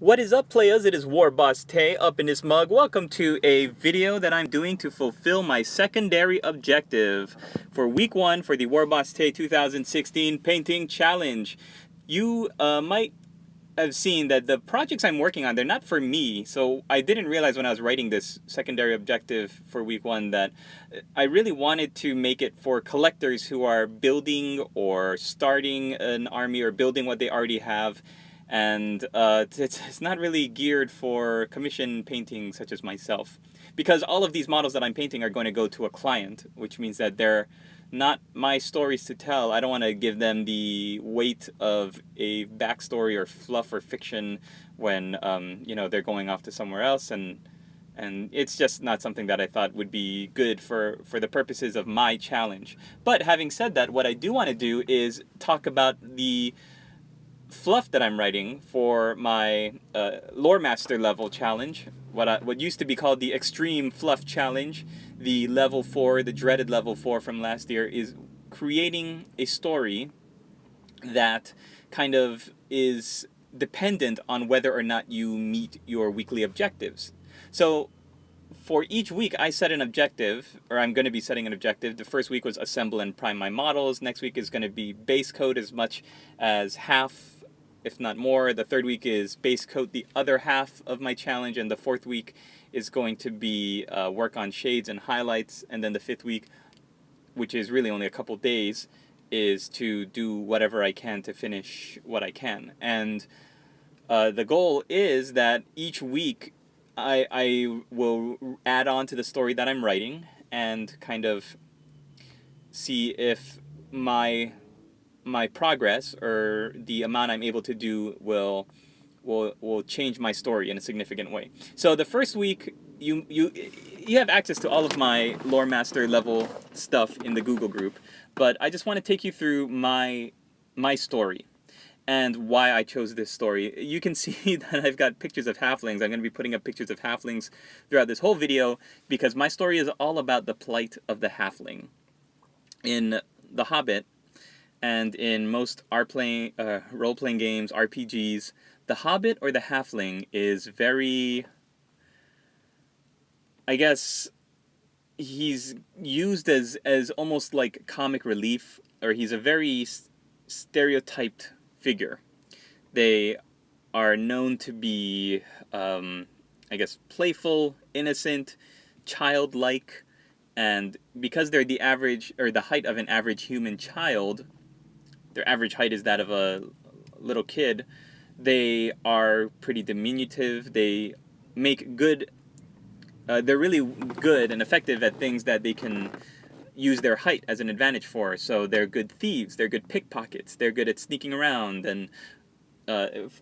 What is up, players? It is WarbossTae up in this mug. Welcome to a video that I'm doing to fulfill my secondary objective for week 1 for the WarbossTae 2016 Painting Challenge. You might have seen that the projects I'm working on, they're not for me, so I didn't realize when I was writing this secondary objective for week 1 that I really wanted to make it for collectors who are building or starting an army or building what they already have, and it's not really geared for commission painting such as myself, because all of these models that I'm painting are going to go to a client, which means that they're not my stories to tell. I don't want to give them the weight of a backstory or fluff or fiction when they're going off to somewhere else, and it's just not something that I thought would be good for the purposes of my challenge. But having said that, what I do want to do is talk about the fluff that I'm writing for my lore master level challenge, what used to be called the extreme fluff challenge. The level 4, the dreaded level 4 from last year, is creating a story that kind of is dependent on whether or not you meet your weekly objectives. So for each week, I set an objective, or I'm going to be setting an objective. The first week was assemble and prime my models. Next week is going to be base coat as much as half, if not more. The third week is base coat the other half of my challenge, and the fourth week is going to be work on shades and highlights, and then the fifth week, which is really only a couple days, is to do whatever I can to finish what I can. And the goal is that each week I will add on to the story that I'm writing and kind of see if my progress or the amount I'm able to do will change my story in a significant way. So the first week, you have access to all of my lore master level stuff in the Google group, but I just want to take you through my story and why I chose this story. You can see that I've got pictures of halflings. I'm going to be putting up pictures of halflings throughout this whole video because my story is all about the plight of the halfling. In The Hobbit, and in most role-playing games, RPGs, the Hobbit or the halfling is very, I guess, he's used as almost like comic relief, or he's a very stereotyped figure. They are known to be, I guess, playful, innocent, childlike, and because they're the average, or the height of an average human child, their average height is that of a little kid, they are pretty diminutive. They make good, they're really good and effective at things that they can use their height as an advantage for. So they're good thieves, they're good pickpockets, they're good at sneaking around, and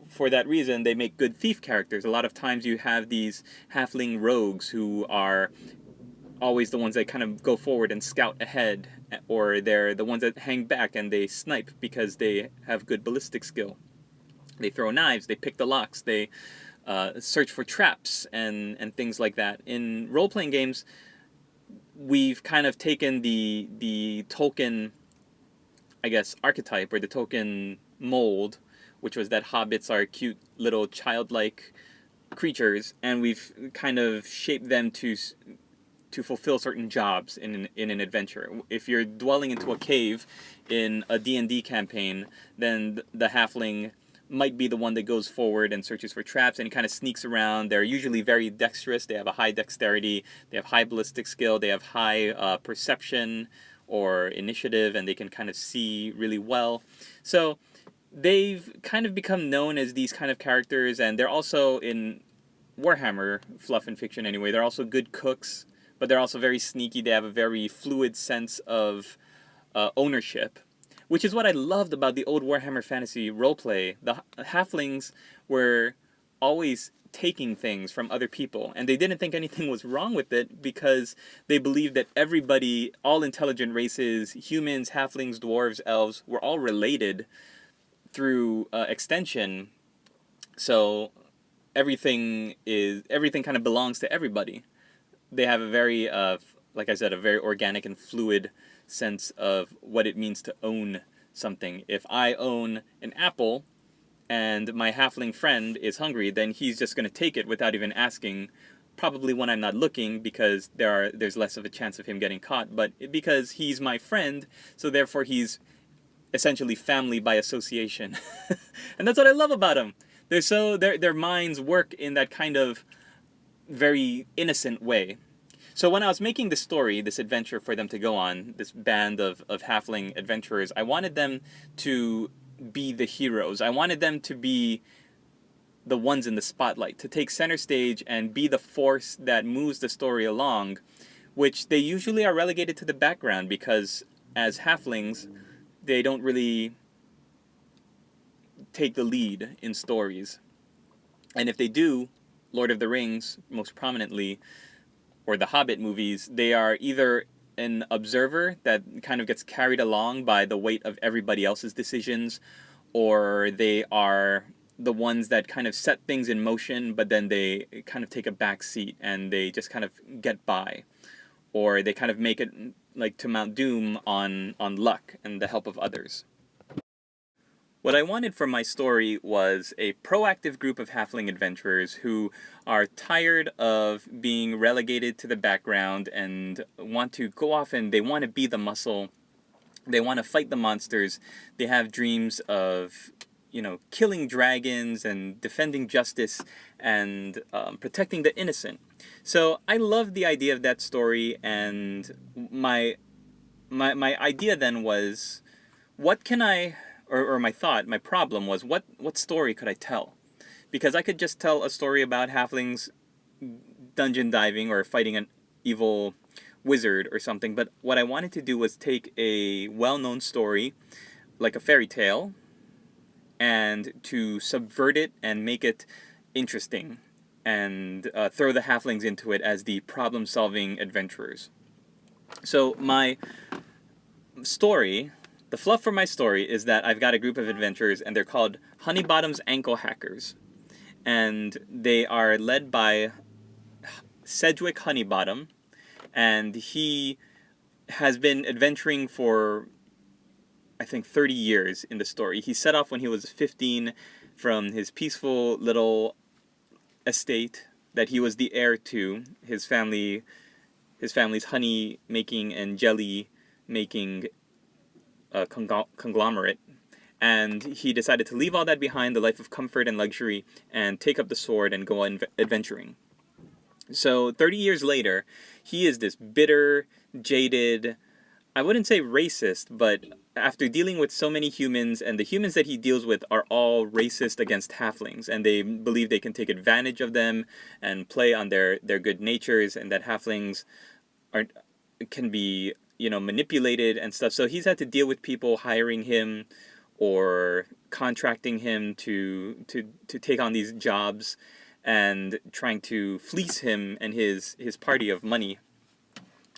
for that reason, they make good thief characters. A lot of times you have these halfling rogues who are always the ones that kind of go forward and scout ahead, or they're the ones that hang back and they snipe because they have good ballistic skill. They throw knives, they pick the locks, they search for traps and things like that. In role-playing games, we've kind of taken the Tolkien, I guess, archetype, or the Tolkien mold, which was that hobbits are cute little childlike creatures, and we've kind of shaped them to fulfill certain jobs in an adventure. If you're dwelling into a cave in a D&D campaign, then the halfling might be the one that goes forward and searches for traps, and he kind of sneaks around. They're usually very dexterous. They have a high dexterity. They have high ballistic skill. They have high perception or initiative, and they can kind of see really well. So they've kind of become known as these kind of characters, and they're also, in Warhammer fluff and fiction anyway, they're also good cooks, but they're also very sneaky. They have a very fluid sense of ownership, which is what I loved about the old Warhammer Fantasy roleplay. The halflings were always taking things from other people, and they didn't think anything was wrong with it because they believed that everybody, all intelligent races, humans, halflings, dwarves, elves, were all related through extension. So everything kind of belongs to everybody. They have a very, like I said, a very organic and fluid sense of what it means to own something. If I own an apple, and my halfling friend is hungry, then he's just going to take it without even asking, probably when I'm not looking, because there's less of a chance of him getting caught, but because he's my friend, so therefore he's essentially family by association. And that's what I love about them. Their minds work in that kind of very innocent way. So when I was making this story, this adventure for them to go on, this band of halfling adventurers, I wanted them to be the heroes. I wanted them to be the ones in the spotlight, to take center stage and be the force that moves the story along, which they usually are relegated to the background because as halflings, they don't really take the lead in stories. And if they do, Lord of the Rings, most prominently, or the Hobbit movies, they are either an observer that kind of gets carried along by the weight of everybody else's decisions, or they are the ones that kind of set things in motion, but then they kind of take a back seat and they just kind of get by, or they kind of make it like to Mount Doom on luck and the help of others. What I wanted for my story was a proactive group of halfling adventurers who are tired of being relegated to the background and want to go off and they want to be the muscle. They want to fight the monsters. They have dreams of, killing dragons and defending justice and protecting the innocent. So I love the idea of that story, and my idea then was, what can I... Or my problem was, what story could I tell? Because I could just tell a story about halflings dungeon diving or fighting an evil wizard or something, but what I wanted to do was take a well-known story, like a fairy tale, and to subvert it and make it interesting, and throw the halflings into it as the problem-solving adventurers. So my story... The fluff for my story is that I've got a group of adventurers, and they're called Honeybottom's Ankle Hackers. And they are led by Sedgwick Honeybottom, and he has been adventuring for, I think, 30 years in the story. He set off when he was 15 from his peaceful little estate that he was the heir to. His family's honey making and jelly making conglomerate, and he decided to leave all that behind, the life of comfort and luxury, and take up the sword and go adventuring. So 30 years later, he is this bitter, jaded, I wouldn't say racist, but after dealing with so many humans, and the humans that he deals with are all racist against halflings, and they believe they can take advantage of them and play on their good natures, and that halflings can be manipulated and stuff. So he's had to deal with people hiring him or contracting him to take on these jobs and trying to fleece him and his party of money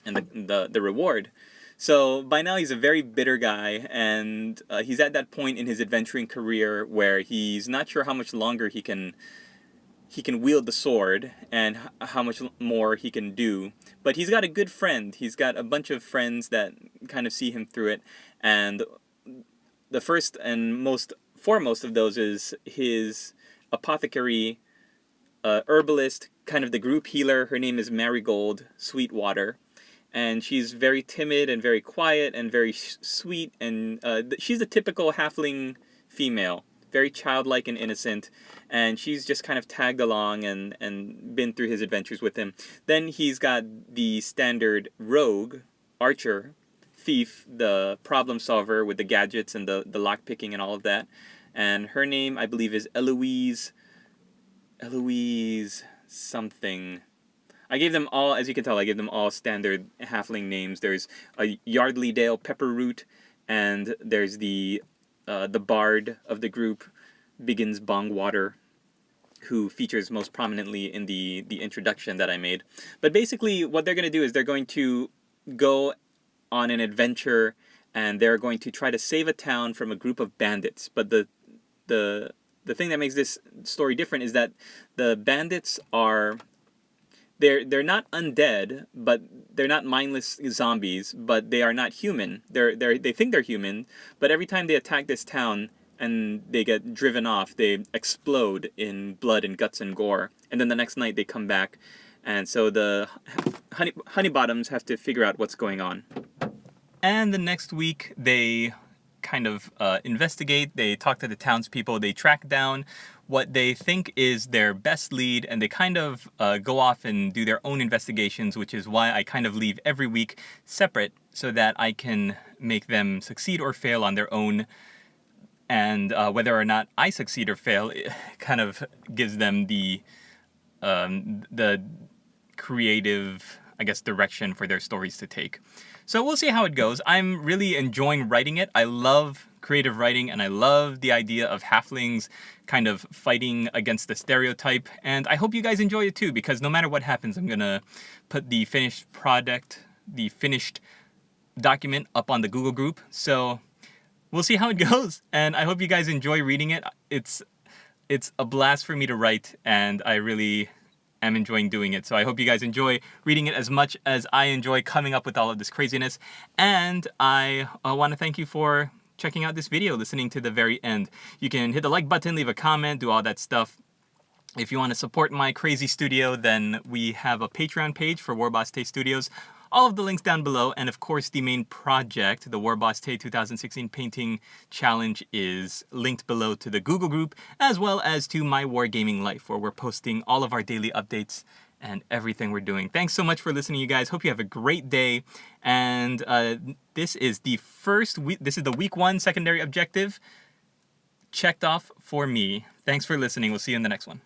and the reward. So by now he's a very bitter guy, and he's at that point in his adventuring career where he's not sure how much longer he can wield the sword and how much more he can do. But he's got a good friend. He's got a bunch of friends that kind of see him through it. And the first and most foremost of those is his apothecary, herbalist, kind of the group healer. Her name is Marigold Sweetwater. And she's very timid and very quiet and very sweet. And she's a typical halfling female. Very childlike and innocent, and she's just kind of tagged along and been through his adventures with him. Then he's got the standard rogue, archer, thief, the problem solver with the gadgets and the lockpicking and all of that. And her name, I believe, is Eloise something. I gave them all, as you can tell, I gave them all standard halfling names. There's a Yardleydale Pepperroot, and there's the bard of the group, Biggins Bongwater, who features most prominently in the introduction that I made. But basically what they're going to do is they're going to go on an adventure, and they're going to try to save a town from a group of bandits. But the thing that makes this story different is that the bandits are... They're not undead, but they're not mindless zombies, but they are not human. They think they're human, but every time they attack this town, and they get driven off. They explode in blood and guts and gore. And then the next night they come back, and so the honey bottoms have to figure out what's going on. And the next week they kind of investigate. They talk to the townspeople. They track down what they think is their best lead, and they kind of go off and do their own investigations, which is why I kind of leave every week separate so that I can make them succeed or fail on their own. And whether or not I succeed or fail, it kind of gives them the creative, I guess, direction for their stories to take. So we'll see how it goes. I'm really enjoying writing it. I love creative writing, and I love the idea of halflings kind of fighting against the stereotype. And I hope you guys enjoy it too, because no matter what happens, I'm gonna put the finished product, the finished document up on the Google group. So we'll see how it goes, and I hope you guys enjoy reading it. It's a blast for me to write, and I really am enjoying doing it. So I hope you guys enjoy reading it as much as I enjoy coming up with all of this craziness. And I want to thank you for checking out this video, listening to the very end. You can hit the like button, leave a comment, do all that stuff. If you want to support my crazy studio, then we have a Patreon page for WarbossTae Studios. All of the links down below, and of course the main project, the WarbossTae 2016 Painting Challenge, is linked below to the Google group, as well as to my wargaming life, where we're posting all of our daily updates and everything we're doing. Thanks so much for listening, you guys. Hope you have a great day. And this is the first week. This is the week 1 secondary objective checked off for me. Thanks for listening. We'll see you in the next one.